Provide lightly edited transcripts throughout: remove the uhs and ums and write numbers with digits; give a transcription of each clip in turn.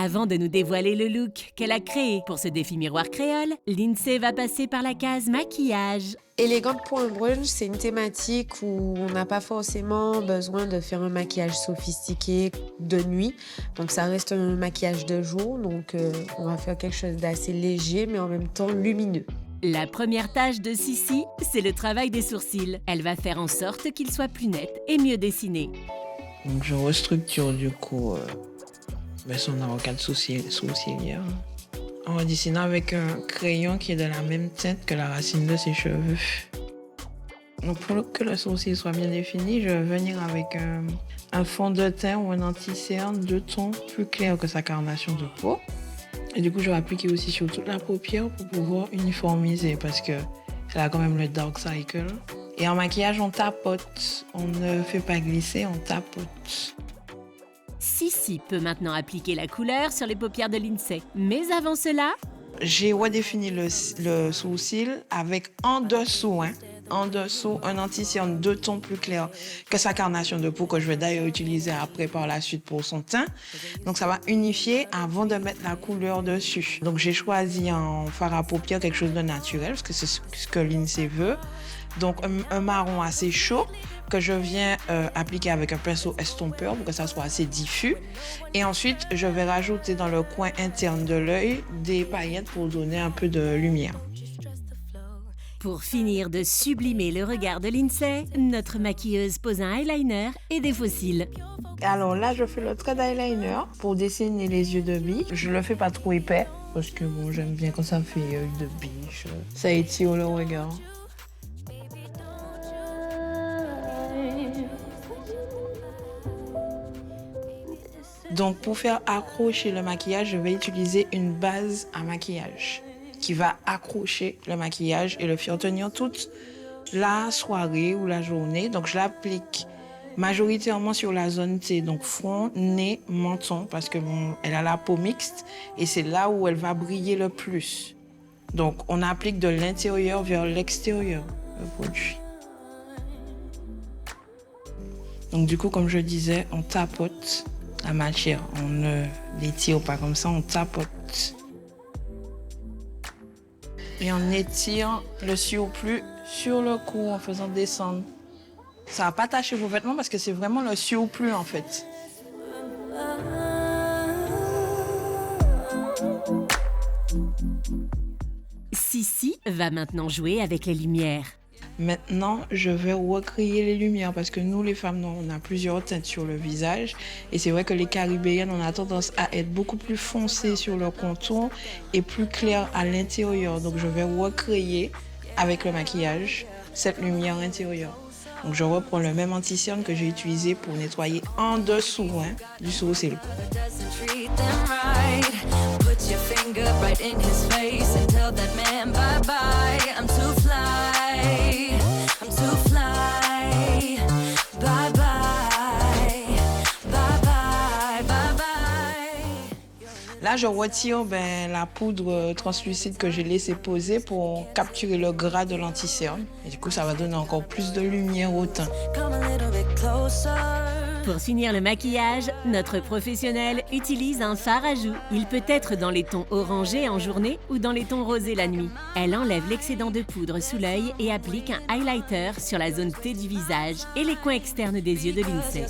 Avant de nous dévoiler le look qu'elle a créé pour ce défi miroir créole, Lindsay va passer par la case maquillage. Élégante pour un brunch, c'est une thématique où on n'a pas forcément besoin de faire un maquillage sophistiqué de nuit. Donc ça reste un maquillage de jour, donc on va faire quelque chose d'assez léger mais en même temps lumineux. La première tâche de Sissi, c'est le travail des sourcils. Elle va faire en sorte qu'ils soient plus nets et mieux dessinés. Donc je restructure du coup son arcade sourcilière en dessinant avec un crayon qui est de la même teinte que la racine de ses cheveux. Donc pour que le sourcil soit bien défini, je vais venir avec un fond de teint ou un anti-cerne de ton plus clair que sa carnation de peau. Et du coup, je vais appliquer aussi sur toute la paupière pour pouvoir uniformiser parce que c'est là quand même le dark cycle. Et en maquillage, on tapote. On ne fait pas glisser, on tapote. Sissi peut maintenant appliquer la couleur sur les paupières de Lindsay. Mais avant cela, j'ai redéfini le sourcil avec en dessous un anti-cerne de ton plus clair que sa carnation de peau que je vais d'ailleurs utiliser après par la suite pour son teint. Donc ça va unifier avant de mettre la couleur dessus. Donc j'ai choisi en fard à paupières quelque chose de naturel parce que c'est ce que Lindsay veut. Donc un marron assez chaud que je viens appliquer avec un pinceau estompeur pour que ça soit assez diffus. Et ensuite, je vais rajouter dans le coin interne de l'œil des paillettes pour donner un peu de lumière. pour finir de sublimer le regard de Lindsay, notre maquilleuse pose un eyeliner et des faux cils. Alors là, je fais le trait d'eyeliner pour dessiner les yeux de biche. Je le fais pas trop épais parce que bon, j'aime bien quand ça fait œil de biche. Ça étire le regard. Donc pour faire accrocher le maquillage, je vais utiliser une base à maquillage qui va accrocher le maquillage et le faire tenir toute la soirée ou la journée. Donc je l'applique majoritairement sur la zone T, donc front, nez, menton, parce que bon, elle a la peau mixte et c'est là où elle va briller le plus. Donc on applique de l'intérieur vers l'extérieur le produit. Donc du coup, comme je disais, on tapote la matière, on ne l'étire pas comme ça, on tapote. Et on étire le surplus sur le cou en faisant descendre. Ça va pas tacher vos vêtements parce que c'est vraiment le surplus en fait. Sissi va maintenant jouer avec les lumières. Maintenant, je vais recréer les lumières parce que nous, les femmes, on a plusieurs teintes sur le visage. Et c'est vrai que les Caribéennes, on a tendance à être beaucoup plus foncées sur le contour et plus claires à l'intérieur. Donc, je vais recréer avec le maquillage cette lumière intérieure. Donc, je reprends le même anti-cerne que j'ai utilisé pour nettoyer en dessous du sourcil. Là, je retire la poudre translucide que j'ai laissée poser pour capturer le gras de l'anti-cerne. Et du coup, ça va donner encore plus de lumière au teint. Pour finir le maquillage, notre professionnel utilise un fard à joues. Il peut être dans les tons orangés en journée ou dans les tons rosés la nuit. Elle enlève l'excédent de poudre sous l'œil et applique un highlighter sur la zone T du visage et les coins externes des yeux de Lindsay.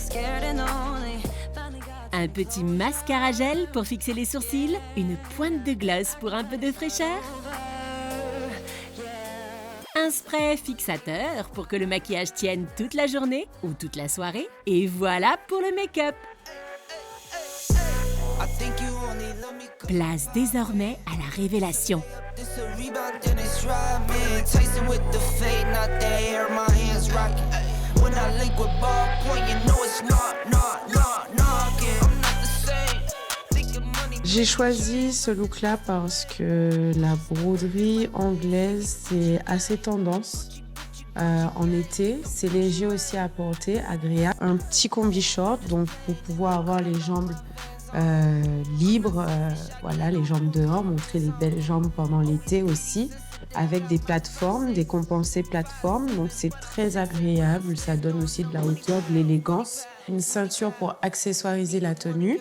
Un petit mascara gel pour fixer les sourcils, une pointe de gloss pour un peu de fraîcheur, un spray fixateur pour que le maquillage tienne toute la journée ou toute la soirée. Et voilà pour le make-up. Place désormais à la révélation. J'ai choisi ce look-là parce que la broderie anglaise, c'est assez tendance en été. C'est léger aussi à porter, agréable. Un petit combi short, donc pour pouvoir avoir les jambes libres, voilà, les jambes dehors, montrer les belles jambes pendant l'été aussi. avec des plateformes, des compensés plateformes. Donc c'est très agréable, ça donne aussi de la hauteur, de l'élégance. Une ceinture pour accessoiriser la tenue.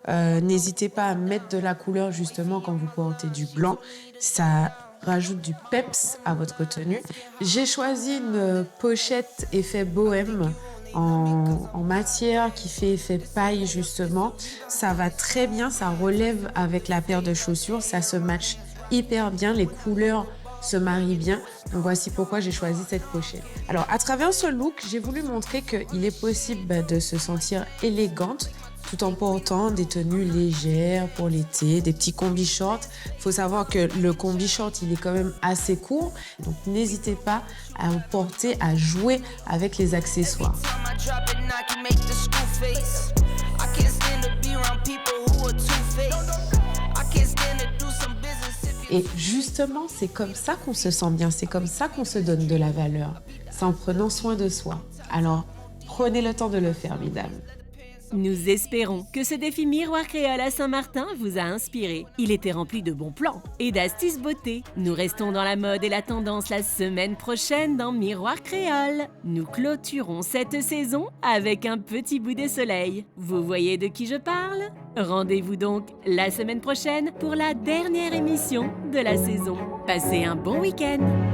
N'hésitez pas à mettre de la couleur justement quand vous portez du blanc. Ça rajoute du peps à votre tenue. J'ai choisi une pochette effet bohème en matière qui fait effet paille justement. Ça va très bien, ça relève avec la paire de chaussures, ça se matche hyper bien, les couleurs se marient bien. Donc voici pourquoi j'ai choisi cette pochette. Alors à travers ce look, j'ai voulu montrer qu'il est possible de se sentir élégante tout en portant des tenues légères pour l'été, des petits combi shorts. Il faut savoir que le combi short, il est quand même assez court. Donc n'hésitez pas à le porter, à jouer avec les accessoires. Et justement, c'est comme ça qu'on se sent bien, c'est comme ça qu'on se donne de la valeur. C'est en prenant soin de soi. Alors, prenez le temps de le faire, mesdames. Nous espérons que ce défi Miroir Créole à Saint-Martin vous a inspiré. Il était rempli de bons plans et d'astuces beauté. Nous restons dans la mode et la tendance la semaine prochaine dans Miroir Créole. Nous clôturons cette saison avec un petit bout de soleil. Vous voyez de qui je parle? Rendez-vous donc la semaine prochaine pour la dernière émission de la saison. Passez un bon week-end!